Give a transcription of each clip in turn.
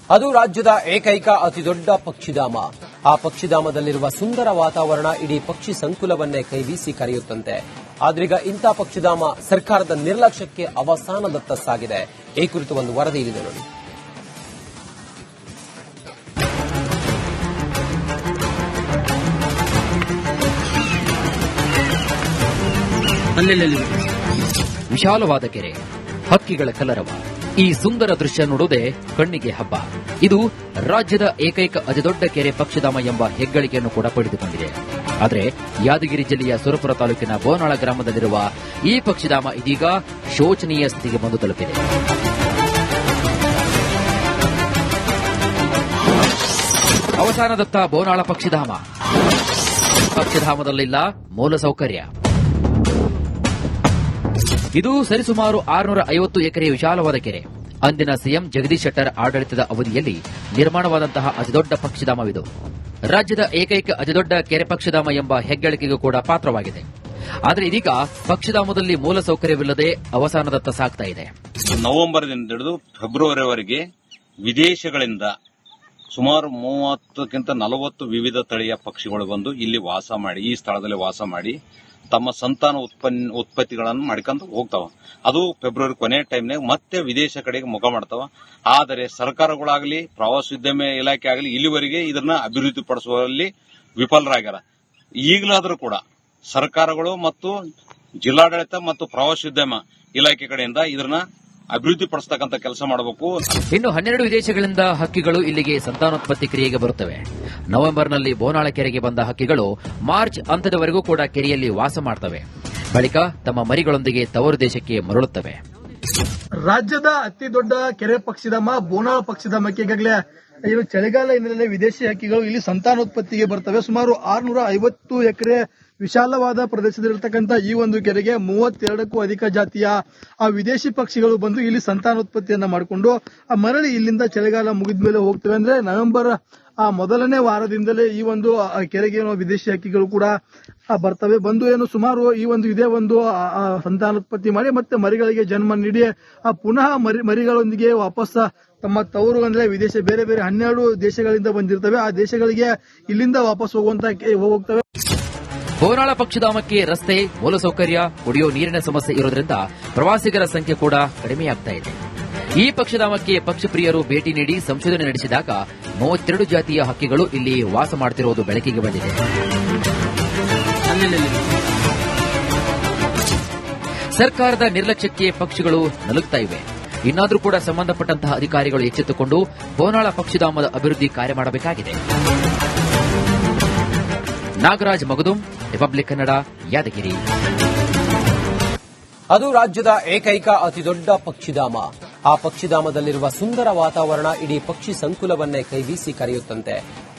ಅದು ರಾಜ್ಯದ ಏಕೈಕ ಅತಿದೊಡ್ಡ ಪಕ್ಷಿಧಾಮ. ಆ ಪಕ್ಷಿಧಾಮದಲ್ಲಿರುವ ಸುಂದರ ವಾತಾವರಣ ಇಡೀ ಪಕ್ಷಿ ಸಂಕುಲವನ್ನೇ ಕೈಬೀಸಿ ಕರೆಯುತ್ತಂತೆ. ಆದ್ರೀಗ ಇಂಥ ಪಕ್ಷಿಧಾಮ ಸರ್ಕಾರದ ನಿರ್ಲಕ್ಷ್ಯಕ್ಕೆ ಅವಸಾನದತ್ತ ಸಾಗಿದೆ. ಈ ಕುರಿತು ಒಂದು ವರದಿ ಇಲ್ಲಿದೆ ನೋಡಿ. ವಿಶಾಲವಾದ ಕೆರೆ, ಹಕ್ಕಿಗಳ ಕಲರವ, ಈ ಸುಂದರ ದೃಶ್ಯ ನೋಡುವುದೇ ಕಣ್ಣಿಗೆ ಹಬ್ಬ. ಇದು ರಾಜ್ಯದ ಏಕೈಕ ಅತಿದೊಡ್ಡ ಕೆರೆ ಪಕ್ಷಿಧಾಮ ಎಂಬ ಹೆಗ್ಗಳಿಕೆಯನ್ನು ಕೂಡ ಪಡೆದುಕೊಂಡಿದೆ. ಆದರೆ ಯಾದಗಿರಿ ಜಿಲ್ಲೆಯ ಸುರಪುರ ತಾಲೂಕಿನ ಬೋನಾಳ ಗ್ರಾಮದಲ್ಲಿರುವ ಈ ಪಕ್ಷಿಧಾಮ ಇದೀಗ ಶೋಚನೀಯ ಸ್ಥಿತಿಗೆ ಬಂದು ತಲುಪಿದೆ. ಅವಸಾನದತ್ತ ಬೋನಾಳ ಪಕ್ಷಿಧಾಮ. ಪಕ್ಷಿಧಾಮದಲ್ಲಿಲ್ಲ ಮೂಲಸೌಕರ್ಯ. ಇದು ಸರಿಸುಮಾರು 650 ಎಕರೆ ವಿಶಾಲವಾದ ಕೆರೆ. ಅಂದಿನ ಸಿಎಂ ಜಗದೀಶ್ ಶೆಟ್ಟರ್ ಆಡಳಿತದ ಅವಧಿಯಲ್ಲಿ ನಿರ್ಮಾಣವಾದಂತಹ ಅತಿದೊಡ್ಡ ಪಕ್ಷಿಧಾಮವಿದು. ರಾಜ್ಯದ ಏಕೈಕ ಅತಿದೊಡ್ಡ ಕೆರೆ ಪಕ್ಷಿಧಾಮ ಎಂಬ ಹೆಗ್ಗಳಿಕೆಗೂ ಕೂಡ ಪಾತ್ರವಾಗಿದೆ. ಆದರೆ ಇದೀಗ ಪಕ್ಷಿಧಾಮದಲ್ಲಿ ಮೂಲಸೌಕರ್ಯವಿಲ್ಲದೆ ಅವಸಾನದತ್ತ ಸಾಗ್ತಾ ಇದೆ. ನವೆಂಬರ್ದಿಂದ ಹಿಡಿದು ಫೆಬ್ರವರಿವರೆಗೆ ವಿದೇಶಗಳಿಂದ ಸುಮಾರು 30ಕ್ಕಿಂತ 40 ವಿವಿಧ ತಳಿಯ ಪಕ್ಷಿಗಳು ಬಂದು ಇಲ್ಲಿ ವಾಸ ಮಾಡಿ, ಈ ಸ್ಥಳದಲ್ಲಿ ವಾಸ ಮಾಡಿ ತಮ್ಮ ಸಂತಾನ ಉತ್ಪತ್ತಿಗಳನ್ನು ಮಾಡ್ಕೊಂಡು ಹೋಗ್ತಾವ. ಅದು ಫೆಬ್ರವರಿ ಕೊನೆ ಟೈಮ್ನಾಗ ಮತ್ತೆ ವಿದೇಶ ಕಡೆಗೆ ಮುಖ ಮಾಡ್ತಾವ. ಆದರೆ ಸರ್ಕಾರಗಳಾಗಲಿ ಪ್ರವಾಸೋದ್ಯಮ ಇಲಾಖೆ ಆಗಲಿ ಇಲ್ಲಿವರೆಗೆ ಇದನ್ನ ಅಭಿವೃದ್ಧಿಪಡಿಸುವಲ್ಲಿ ವಿಫಲರಾಗ್ಯಾರ. ಈಗಲಾದರೂ ಕೂಡ ಸರ್ಕಾರಗಳು ಮತ್ತು ಜಿಲ್ಲಾಡಳಿತ ಮತ್ತು ಪ್ರವಾಸೋದ್ಯಮ ಇಲಾಖೆ ಕಡೆಯಿಂದ ಇದನ್ನ ಅಭಿವೃದ್ಧಿಪಡಿಸತಕ್ಕಂಥ ಕೆಲಸ ಮಾಡಬೇಕು. ಇನ್ನು 12 ವಿದೇಶಗಳಿಂದ ಹಕ್ಕಿಗಳು ಇಲ್ಲಿಗೆ ಸಂತಾನೋತ್ಪತ್ತಿ ಕ್ರಿಯೆಗೆ ಬರುತ್ತವೆ. ನವೆಂಬರ್ನಲ್ಲಿ ಬೋನಾಳ ಕೆರೆಗೆ ಬಂದ ಹಕ್ಕಿಗಳು ಮಾರ್ಚ್ ಅಂತ್ಯದವರೆಗೂ ಕೂಡ ಕೆರೆಯಲ್ಲಿ ವಾಸ ಮಾಡ್ತವೆ. ಬಳಿಕ ತಮ್ಮ ಮರಿಗಳೊಂದಿಗೆ ತವರು ದೇಶಕ್ಕೆ ಮರಳುತ್ತವೆ. ರಾಜ್ಯದ ಅತಿ ದೊಡ್ಡ ಕೆರೆ ಪಕ್ಷಿಧಾಮ ಬೋನಾಳ ಪಕ್ಷಿಧಾಮಕ್ಕೆ ಈಗಾಗಲೇ ಚಳಿಗಾಲ ಹಿನ್ನೆಲೆಯಲ್ಲಿ ವಿದೇಶಿ ಹಕ್ಕಿಗಳು ಇಲ್ಲಿ ಸಂತಾನೋತ್ಪತ್ತಿಗೆ ಬರ್ತವೆ. ಸುಮಾರು 650 ಎಕರೆ ವಿಶಾಲವಾದ ಪ್ರದೇಶದಲ್ಲಿರ್ತಕ್ಕಂಥ ಈ ಒಂದು ಕೆರೆಗೆ 32ಕ್ಕೂ ಅಧಿಕ ಜಾತಿಯ ವಿದೇಶಿ ಪಕ್ಷಿಗಳು ಬಂದು ಇಲ್ಲಿ ಸಂತಾನೋತ್ಪತ್ತಿಯನ್ನ ಮಾಡಿಕೊಂಡು ಮರಳಿ ಇಲ್ಲಿಂದ ಚಳಿಗಾಲ ಮುಗಿದ ಮೇಲೆ ಹೋಗ್ತವೆ. ಅಂದ್ರೆ ನವೆಂಬರ್ ಮೊದಲನೇ ವಾರದಿಂದಲೇ ಈ ಒಂದು ಕೆರೆಗೆ ವಿದೇಶಿ ಹಕ್ಕಿಗಳು ಕೂಡ ಬರ್ತವೆ. ಬಂದು ಏನು ಸುಮಾರು ಈ ಒಂದು ಇದೇ ಒಂದು ಸಂತಾನೋತ್ಪತ್ತಿ ಮಾಡಿ ಮತ್ತೆ ಮರಿಗಳಿಗೆ ಜನ್ಮ ನೀಡಿ ಪುನಃ ಮರಿಗಳೊಂದಿಗೆ ವಾಪಸ್ ತಮ್ಮ ತವರು ಅಂದ್ರೆ ವಿದೇಶ ಬೇರೆ ಬೇರೆ 12 ದೇಶಗಳಿಂದ ಬಂದಿರ್ತವೆ. ಆ ದೇಶಗಳಿಗೆ ಇಲ್ಲಿಂದ ವಾಪಸ್ ಹೋಗ್ತವೆ. ಬೋನಾಳ ಪಕ್ಷಿಧಾಮಕ್ಕೆ ರಸ್ತೆ, ಮೂಲಸೌಕರ್ಯ, ಕುಡಿಯೋ ನೀರಿನ ಸಮಸ್ಯೆ ಇರೋದ್ರಿಂದ ಪ್ರವಾಸಿಗರ ಸಂಖ್ಯೆ ಕೂಡ ಕಡಿಮೆಯಾಗ್ತಾ ಇದೆ. ಈ ಪಕ್ಷಿಧಾಮಕ್ಕೆ ಪಕ್ಷಿ ಪ್ರಿಯರು ಭೇಟಿ ನೀಡಿ ಸಂಶೋಧನೆ ನಡೆಸಿದಾಗ 32 ಜಾತಿಯ ಹಕ್ಕಿಗಳು ಇಲ್ಲಿ ವಾಸ ಮಾಡುತ್ತಿರುವುದು ಬೆಳಕಿಗೆ ಬಂದಿದೆ. ಸರ್ಕಾರದ ನಿರ್ಲಕ್ಷ್ಯಕ್ಕೆ ಪಕ್ಷಿಗಳು ನಲುಗ್ತಾ ಇವೆ. ಇನ್ನಾದರೂ ಕೂಡ ಸಂಬಂಧಪಟ್ಟಂತಹ ಅಧಿಕಾರಿಗಳು ಎಚ್ಚೆತ್ತುಕೊಂಡು ಬೋನಾಳ ಪಕ್ಷಿಧಾಮದ ಅಭಿವೃದ್ಧಿ ಕಾರ್ಯ ಮಾಡಬೇಕಾಗಿದೆ. ನಾಗರಾಜ್ ಮಗದುಂ, ರಿಪಬ್ಲಿಕ್ ಕನ್ನಡ, ಯಾದಗಿರಿ. ಅದು ರಾಜ್ಯದ ಏಕೈಕ ಅತಿದೊಡ್ಡ ಪಕ್ಷಿಧಾಮ. ಆ ಪಕ್ಷಿಧಾಮದಲ್ಲಿರುವ ಸುಂದರ ವಾತಾವರಣ ಇಡೀ ಪಕ್ಷಿ ಸಂಕುಲವನ್ನೇ ಕೈಬೀಸಿ ಕರೆಯುತ್ತಂತೆ.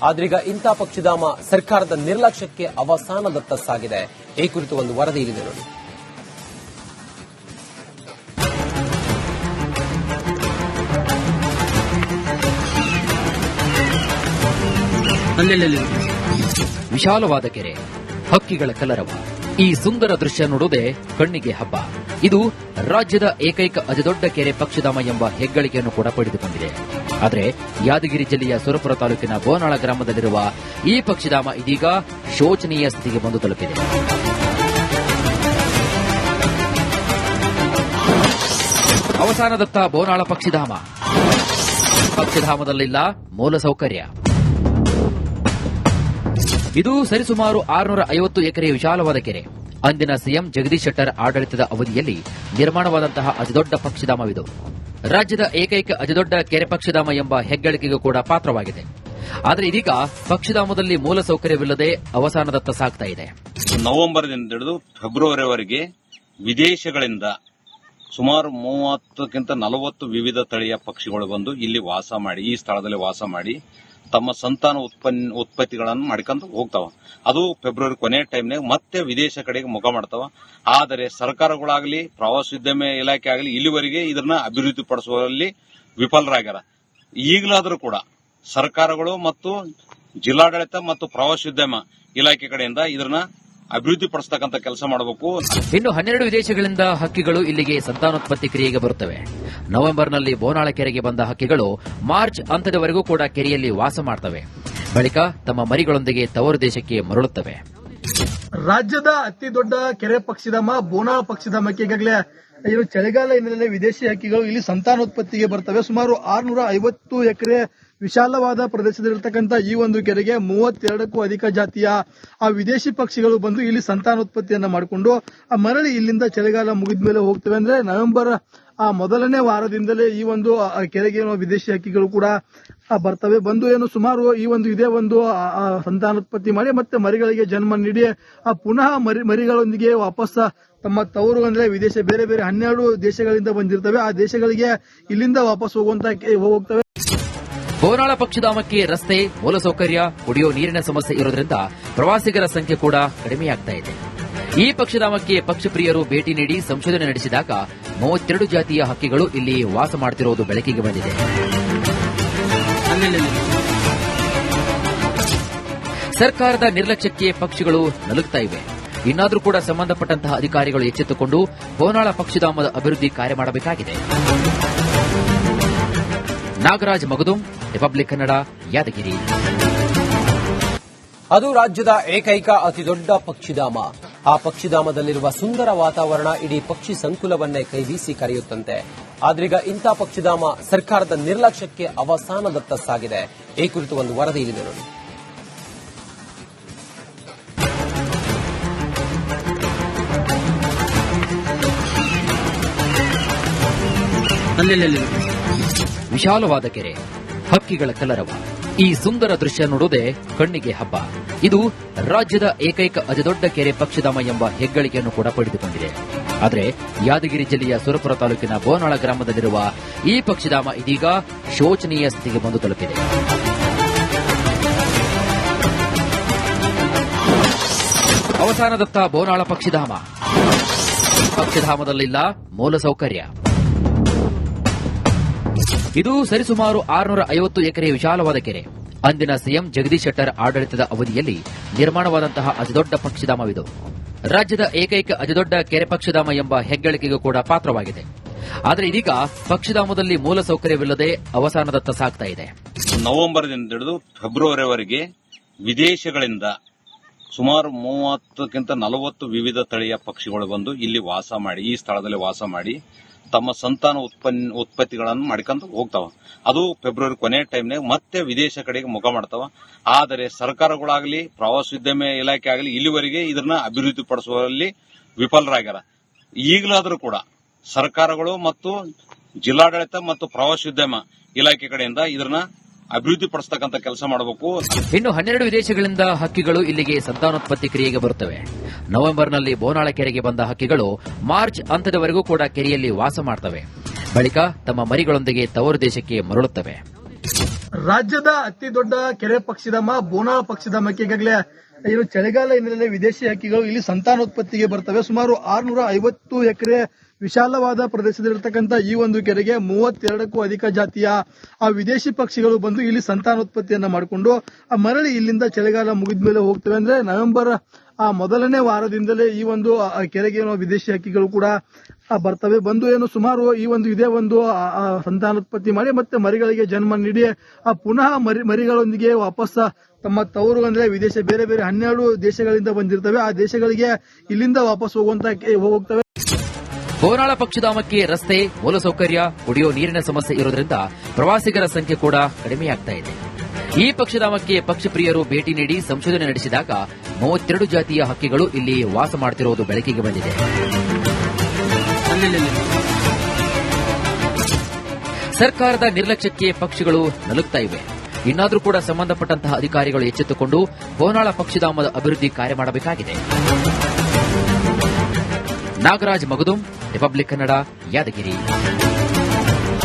ಆದ್ರೀಗ ಇಂಥ ಪಕ್ಷಿಧಾಮ ಸರ್ಕಾರದ ನಿರ್ಲಕ್ಷ್ಯಕ್ಕೆ ಅವಸಾನದತ್ತ ಸಾಗಿದೆ. ಈ ಕುರಿತು ಒಂದು ವರದಿ ಇಲ್ಲಿದೆ ನೋಡಿ. ವಿಶಾಲವಾದ ಕೆರೆ, ಹಕ್ಕಿಗಳ ಕಲರವ, ಈ ಸುಂದರ ದೃಶ್ಯ ನೋಡುವುದೇ ಕಣ್ಣಿಗೆ ಹಬ್ಬ. ಇದು ರಾಜ್ಯದ ಏಕೈಕ ಅತಿದೊಡ್ಡ ಕೆರೆ ಪಕ್ಷಿಧಾಮ ಎಂಬ ಹೆಗ್ಗಳಿಕೆಯನ್ನು ಕೂಡ ಪಡೆದುಕೊಂಡಿದೆ. ಆದರೆ ಯಾದಗಿರಿ ಜಿಲ್ಲೆಯ ಸುರಪುರ ತಾಲೂಕಿನ ಬೋನಾಳ ಗ್ರಾಮದಲ್ಲಿರುವ ಈ ಪಕ್ಷಿಧಾಮ ಇದೀಗ ಶೋಚನೀಯ ಸ್ಥಿತಿಗೆ ಬಂದು ತಲುಪಿದೆ. ಅವಸಾನದತ್ತ ಬೋನಾಳ ಪಕ್ಷಿಧಾಮ. ಪಕ್ಷಿಧಾಮದಲ್ಲಿಲ್ಲ ಮೂಲಸೌಕರ್ಯ. ಇದು ಸರಿಸುಮಾರು 650 ಎಕರೆ ವಿಶಾಲವಾದ ಕೆರೆ. ಅಂದಿನ ಸಿಎಂ ಜಗದೀಶ್ ಶೆಟ್ಟರ್ ಆಡಳಿತದ ಅವಧಿಯಲ್ಲಿ ನಿರ್ಮಾಣವಾದಂತಹ ಅತಿದೊಡ್ಡ ಪಕ್ಷಿಧಾಮವಿದು. ರಾಜ್ಯದ ಏಕೈಕ ಅತಿದೊಡ್ಡ ಕೆರೆ ಪಕ್ಷಿಧಾಮ ಎಂಬ ಹೆಗ್ಗಳಿಕೆಗೂ ಕೂಡ ಪಾತ್ರವಾಗಿದೆ. ಆದರೆ ಇದೀಗ ಪಕ್ಷಿಧಾಮದಲ್ಲಿ ಮೂಲಸೌಕರ್ಯವಿಲ್ಲದೆ ಅವಸಾನದತ್ತ ಸಾಗ್ತಾ ಇದೆ. ನವೆಂಬರ್ದಿಂದ ಹಿಡಿದು ಫೆಬ್ರವರಿವರೆಗೆ ವಿದೇಶಗಳಿಂದ ಸುಮಾರು 30ಕ್ಕಿಂತ 40 ವಿವಿಧ ತಳಿಯ ಪಕ್ಷಿಗಳು ಬಂದು ಇಲ್ಲಿ ವಾಸ ಮಾಡಿ, ಈ ಸ್ಥಳದಲ್ಲಿ ವಾಸ ಮಾಡಿ ತಮ್ಮ ಸಂತಾನ ಉತ್ಪತ್ತಿಗಳನ್ನು ಮಾಡ್ಕೊಂಡು ಹೋಗ್ತಾವ. ಅದು ಫೆಬ್ರವರಿ ಕೊನೆ ಟೈಮ್ನಾಗ ಮತ್ತೆ ವಿದೇಶ ಕಡೆಗೆ ಮುಖ ಮಾಡ್ತಾವ. ಆದರೆ ಸರ್ಕಾರಗಳಾಗಲಿ ಪ್ರವಾಸೋದ್ಯಮ ಇಲಾಖೆ ಆಗಲಿ ಇಲ್ಲಿವರೆಗೆ ಇದನ್ನ ಅಭಿವೃದ್ಧಿಪಡಿಸುವಲ್ಲಿ ವಿಫಲರಾಗ್ಯಾರ. ಈಗಲಾದರೂ ಕೂಡ ಸರ್ಕಾರಗಳು ಮತ್ತು ಜಿಲ್ಲಾಡಳಿತ ಮತ್ತು ಪ್ರವಾಸೋದ್ಯಮ ಇಲಾಖೆ ಕಡೆಯಿಂದ ಇದನ್ನ ಅಭಿವೃದ್ಧಿ ಪಡಿಸತಕ್ಕಂತ ಕೆಲಸ ಮಾಡಬೇಕು. ಇನ್ನು 12 ವಿದೇಶಗಳಿಂದ ಹಕ್ಕಿಗಳು ಇಲ್ಲಿಗೆ ಸಂತಾನೋತ್ಪತ್ತಿ ಕ್ರಿಯೆಗೆ ಬರುತ್ತವೆ. ನವೆಂಬರ್ನಲ್ಲಿ ಬೋನಾಳ ಕೆರೆಗೆ ಬಂದ ಹಕ್ಕಿಗಳು ಮಾರ್ಚ್ ಅಂತ್ಯದವರೆಗೂ ಕೂಡ ಕೆರೆಯಲ್ಲಿ ವಾಸ ಮಾಡ್ತವೆ. ಬಳಿಕ ತಮ್ಮ ಮರಿಗಳೊಂದಿಗೆ ತವರು ದೇಶಕ್ಕೆ ಮರಳುತ್ತವೆ. ರಾಜ್ಯದ ಅತಿ ದೊಡ್ಡ ಕೆರೆ ಪಕ್ಷಿಧಾಮ ಬೋನಾಳ ಪಕ್ಷಿಧಾಮಕ್ಕೆ ಈಗಾಗಲೇ ಚಳಿಗಾಲ ಹಿನ್ನೆಲೆಯಲ್ಲಿ ವಿದೇಶಿ ಹಕ್ಕಿಗಳು ಇಲ್ಲಿ ಸಂತಾನೋತ್ಪತ್ತಿಗೆ ಬರ್ತವೆ. ಸುಮಾರು 650 ಎಕರೆ ವಿಶಾಲವಾದ ಪ್ರದೇಶದಲ್ಲಿರ್ತಕ್ಕಂಥ ಈ ಒಂದು ಕೆರೆಗೆ 32ಕ್ಕೂ ಅಧಿಕ ಜಾತಿಯ ವಿದೇಶಿ ಪಕ್ಷಿಗಳು ಬಂದು ಇಲ್ಲಿ ಸಂತಾನೋತ್ಪತ್ತಿಯನ್ನ ಮಾಡಿಕೊಂಡು ಮರಳಿ ಇಲ್ಲಿಂದ ಚಳಿಗಾಲ ಮುಗಿದ ಮೇಲೆ ಹೋಗ್ತವೆ. ಅಂದ್ರೆ ನವೆಂಬರ್ ಮೊದಲನೇ ವಾರದಿಂದಲೇ ಈ ಒಂದು ಕೆರೆಗೆ ವಿದೇಶಿ ಹಕ್ಕಿಗಳು ಕೂಡ ಬರ್ತವೆ. ಬಂದು ಏನು ಸುಮಾರು ಇದೇ ಒಂದು ಸಂತಾನೋತ್ಪತ್ತಿ ಮಾಡಿ ಮತ್ತೆ ಮರಿಗಳಿಗೆ ಜನ್ಮ ನೀಡಿ ಪುನಃ ಮರಿಗಳೊಂದಿಗೆ ವಾಪಸ್ ತಮ್ಮ ತವರು ಅಂದ್ರೆ ವಿದೇಶ ಬೇರೆ ಬೇರೆ 12 ದೇಶಗಳಿಂದ ಬಂದಿರ್ತವೆ. ಆ ದೇಶಗಳಿಗೆ ಇಲ್ಲಿಂದ ವಾಪಸ್ ಹೋಗ್ತವೆ. ಬೋನಾಳ ಪಕ್ಷಿಧಾಮಕ್ಕೆ ರಸ್ತೆ, ಮೂಲಸೌಕರ್ಯ, ಕುಡಿಯೋ ನೀರಿನ ಸಮಸ್ಯೆ ಇರೋದ್ರಿಂದ ಪ್ರವಾಸಿಗರ ಸಂಖ್ಯೆ ಕೂಡ ಕಡಿಮೆಯಾಗ್ತಾ ಇದೆ. ಈ ಪಕ್ಷಿಧಾಮಕ್ಕೆ ಪಕ್ಷಿಪ್ರಿಯರು ಭೇಟಿ ನೀಡಿ ಸಂಶೋಧನೆ ನಡೆಸಿದಾಗ 32 ಜಾತಿಯ ಹಕ್ಕಿಗಳು ಇಲ್ಲಿ ವಾಸ ಮಾಡುತ್ತಿರುವುದು ಬೆಳಕಿಗೆ ಬಂದಿದೆ. ಸರ್ಕಾರದ ನಿರ್ಲಕ್ಷ್ಯಕ್ಕೆ ಪಕ್ಷಿಗಳು ನಲುಗ್ತಾ ಇವೆ. ಇನ್ನಾದರೂ ಕೂಡ ಸಂಬಂಧಪಟ್ಟಂತಹ ಅಧಿಕಾರಿಗಳು ಎಚ್ಚೆತ್ತುಕೊಂಡು ಬೋನಾಳ ಪಕ್ಷಿಧಾಮದ ಅಭಿವೃದ್ಧಿ ಕಾರ್ಯ ಮಾಡಬೇಕಾಗಿದೆ. ನಾಗರಾಜ್ ಮಗದುಂ, ರಿಪಬ್ಲಿಕ್ ಕನ್ನಡ, ಯಾದಗಿರಿ. ಅದು ರಾಜ್ಯದ ಏಕೈಕ ಅತಿದೊಡ್ಡ ಪಕ್ಷಿಧಾಮ. ಆ ಪಕ್ಷಿಧಾಮದಲ್ಲಿರುವ ಸುಂದರ ವಾತಾವರಣ ಇಡೀ ಪಕ್ಷಿ ಸಂಕುಲವನ್ನೇ ಕೈಬೀಸಿ ಕರೆಯುತ್ತಂತೆ. ಆದ್ರೀಗ ಇಂಥ ಪಕ್ಷಿಧಾಮ ಸರ್ಕಾರದ ನಿರ್ಲಕ್ಷ್ಯಕ್ಕೆ ಅವಸಾನದತ್ತ ಸಾಗಿದೆ. ಈ ಕುರಿತು ಒಂದು ವರದಿ ಇಲ್ಲಿದೆ ನೋಡಿ. ವಿಶಾಲವಾದ ಕೆರೆ, ಹಕ್ಕಿಗಳ ಕಲರವ. ಈ ಸುಂದರ ದೃಶ್ಯ ನೋಡುವುದೇ ಕಣ್ಣಿಗೆ ಹಬ್ಬ. ಇದು ರಾಜ್ಯದ ಏಕೈಕ ಅತಿದೊಡ್ಡ ಕೆರೆ ಪಕ್ಷಿಧಾಮ ಎಂಬ ಹೆಗ್ಗಳಿಕೆಯನ್ನು ಕೂಡ ಪಡೆದುಕೊಂಡಿದೆ. ಆದರೆ ಯಾದಗಿರಿ ಜಿಲ್ಲೆಯ ಸುರಪುರ ತಾಲೂಕಿನ ಬೋನಾಳ ಗ್ರಾಮದಲ್ಲಿರುವ ಈ ಪಕ್ಷಿಧಾಮ ಇದೀಗ ಶೋಚನೀಯ ಸ್ಥಿತಿಗೆ ಬಂದು ತಲುಪಿದೆ. ಅವಸಾನದತ್ತ ಬೋನಾಳ ಪಕ್ಷಿಧಾಮ. ಪಕ್ಷಿಧಾಮದಲ್ಲಿಲ್ಲ ಮೂಲಸೌಕರ್ಯ. ಇದು ಸರಿಸುಮಾರು 650 ಎಕರೆ ವಿಶಾಲವಾದ ಕೆರೆ. ಅಂದಿನ ಸಿಎಂ ಜಗದೀಶ್ ಶೆಟ್ಟರ್ ಆಡಳಿತದ ಅವಧಿಯಲ್ಲಿ ನಿರ್ಮಾಣವಾದಂತಹ ಅತಿದೊಡ್ಡ ಪಕ್ಷಿಧಾಮವಿದು. ರಾಜ್ಯದ ಏಕೈಕ ಅತಿದೊಡ್ಡ ಕೆರೆ ಪಕ್ಷಿಧಾಮ ಎಂಬ ಹೆಗ್ಗಳಿಕೆಗೂ ಕೂಡ ಪಾತ್ರವಾಗಿದೆ. ಆದರೆ ಇದೀಗ ಪಕ್ಷಿಧಾಮದಲ್ಲಿ ಮೂಲಸೌಕರ್ಯವಿಲ್ಲದೆ ಅವಸಾನದತ್ತ ಸಾಗ್ತಾ ಇದೆ. ನವೆಂಬರ್ದಿಂದ ಹಿಡಿದು ಫೆಬ್ರವರಿವರೆಗೆ ವಿದೇಶಗಳಿಂದ ಸುಮಾರು 30ಕ್ಕಿಂತ 40 ವಿವಿಧ ತಳಿಯ ಪಕ್ಷಿಗಳು ಬಂದು ಇಲ್ಲಿ ವಾಸ ಮಾಡಿ, ಈ ಸ್ಥಳದಲ್ಲಿ ವಾಸ ಮಾಡಿ ತಮ್ಮ ಸಂತಾನ ಉತ್ಪತ್ತಿಗಳನ್ನು ಮಾಡ್ಕೊಂಡು ಹೋಗ್ತಾವ. ಅದು ಫೆಬ್ರವರಿ ಕೊನೆ ಟೈಮ್ನಾಗ ಮತ್ತೆ ವಿದೇಶ ಕಡೆಗೆ ಮುಖ ಮಾಡ್ತಾವ. ಆದರೆ ಸರ್ಕಾರಗಳಾಗಲಿ ಪ್ರವಾಸೋದ್ಯಮ ಇಲಾಖೆ ಆಗಲಿ ಇಲ್ಲಿವರೆಗೆ ಇದನ್ನ ಅಭಿವೃದ್ಧಿ ಪಡಿಸುವಲ್ಲಿ ವಿಫಲರಾಗ್ಯಾರ. ಈಗಲಾದರೂ ಕೂಡ ಸರ್ಕಾರಗಳು ಮತ್ತು ಜಿಲ್ಲಾಡಳಿತ ಮತ್ತು ಪ್ರವಾಸೋದ್ಯಮ ಇಲಾಖೆ ಕಡೆಯಿಂದ ಇದನ್ನ ಅಭಿವೃದ್ಧಿ ಪಡಿಸತಕ್ಕಂತ ಕೆಲಸ ಮಾಡಬೇಕು. ಇನ್ನು 12 ವಿದೇಶಗಳಿಂದ ಹಕ್ಕಿಗಳು ಇಲ್ಲಿಗೆ ಸಂತಾನೋತ್ಪತ್ತಿ ಕ್ರಿಯೆಗೆ ಬರುತ್ತವೆ. ನವೆಂಬರ್ನಲ್ಲಿ ಬೋನಾಳ ಕೆರೆಗೆ ಬಂದ ಹಕ್ಕಿಗಳು ಮಾರ್ಚ್ ಅಂತ್ಯದವರೆಗೂ ಕೂಡ ಕೆರೆಯಲ್ಲಿ ವಾಸ ಮಾಡ್ತವೆ. ಬಳಿಕ ತಮ್ಮ ಮರಿಗಳೊಂದಿಗೆ ತವರು ದೇಶಕ್ಕೆ ಮರಳುತ್ತವೆ. ರಾಜ್ಯದ ಅತಿ ದೊಡ್ಡ ಕೆರೆ ಪಕ್ಷಿಧಾಮ ಬೋನಾಳ ಪಕ್ಷಿಧಾಮಕ್ಕೆ ಈಗಾಗಲೇ ಚಳಿಗಾಲ ಹಿನ್ನೆಲೆಯಲ್ಲಿ ವಿದೇಶಿ ಹಕ್ಕಿಗಳು ಇಲ್ಲಿ ಸಂತಾನೋತ್ಪತ್ತಿಗೆ ಬರ್ತವೆ. ಸುಮಾರು 650 ಎಕರೆ ವಿಶಾಲವಾದ ಪ್ರದೇಶದಲ್ಲಿರ್ತಕ್ಕಂಥ ಈ ಒಂದು ಕೆರೆಗೆ 32ಕ್ಕೂ ಅಧಿಕ ಜಾತಿಯ ವಿದೇಶಿ ಪಕ್ಷಿಗಳು ಬಂದು ಇಲ್ಲಿ ಸಂತಾನೋತ್ಪತ್ತಿಯನ್ನ ಮಾಡಿಕೊಂಡು ಮರಳಿ ಇಲ್ಲಿಂದ ಚಳಿಗಾಲ ಮುಗಿದ ಮೇಲೆ ಹೋಗ್ತವೆ. ಅಂದ್ರೆ ನವೆಂಬರ್ ಮೊದಲನೇ ವಾರದಿಂದಲೇ ಈ ಒಂದು ಕೆರೆಗೆ ವಿದೇಶಿ ಹಕ್ಕಿಗಳು ಕೂಡ ಬರ್ತವೆ. ಬಂದು ಏನು ಸುಮಾರು ಇದೇ ಒಂದು ಸಂತಾನೋತ್ಪತ್ತಿ ಮಾಡಿ ಮತ್ತೆ ಮರಿಗಳಿಗೆ ಜನ್ಮ ನೀಡಿ ಪುನಃ ಮರಿಗಳೊಂದಿಗೆ ವಾಪಸ್ ತಮ್ಮ ತವರು ಅಂದ್ರೆ ವಿದೇಶ ಬೇರೆ ಬೇರೆ 12 ದೇಶಗಳಿಂದ ಬಂದಿರ್ತವೆ. ಆ ದೇಶಗಳಿಗೆ ಇಲ್ಲಿಂದ ವಾಪಸ್ ಹೋಗ್ತವೆ. ಬೋನಾಳ ಪಕ್ಷಿಧಾಮಕ್ಕೆ ರಸ್ತೆ, ಮೂಲಸೌಕರ್ಯ, ಕುಡಿಯೋ ನೀರಿನ ಸಮಸ್ಯೆ ಇರೋದ್ರಿಂದ ಪ್ರವಾಸಿಗರ ಸಂಖ್ಯೆ ಕೂಡ ಕಡಿಮೆಯಾಗ್ತಾ ಇದೆ. ಈ ಪಕ್ಷಿಧಾಮಕ್ಕೆ ಪಕ್ಷಿಪ್ರಿಯರು ಭೇಟಿ ನೀಡಿ ಸಂಶೋಧನೆ ನಡೆಸಿದಾಗ 32 ಜಾತಿಯ ಹಕ್ಕಿಗಳು ಇಲ್ಲಿ ವಾಸ ಮಾಡುತ್ತಿರುವುದು ಬೆಳಕಿಗೆ ಬಂದಿದೆ. ಸರ್ಕಾರದ ನಿರ್ಲಕ್ಷ್ಯಕ್ಕೆ ಪಕ್ಷಿಗಳು ನಲುಗ್ತಾ ಇವೆ. ಇನ್ನಾದರೂ ಕೂಡ ಸಂಬಂಧಪಟ್ಟಂತಹ ಅಧಿಕಾರಿಗಳು ಎಚ್ಚೆತ್ತುಕೊಂಡು ಬೋನಾಳ ಪಕ್ಷಿಧಾಮದ ಅಭಿವೃದ್ಧಿ ಕಾರ್ಯ ಮಾಡಬೇಕಾಗಿದೆ. ನಾಗರಾಜ್ ಮಗದುಂ, ರಿಪಬ್ಲಿಕ್ ಕನ್ನಡ, ಯಾದಗಿರಿ.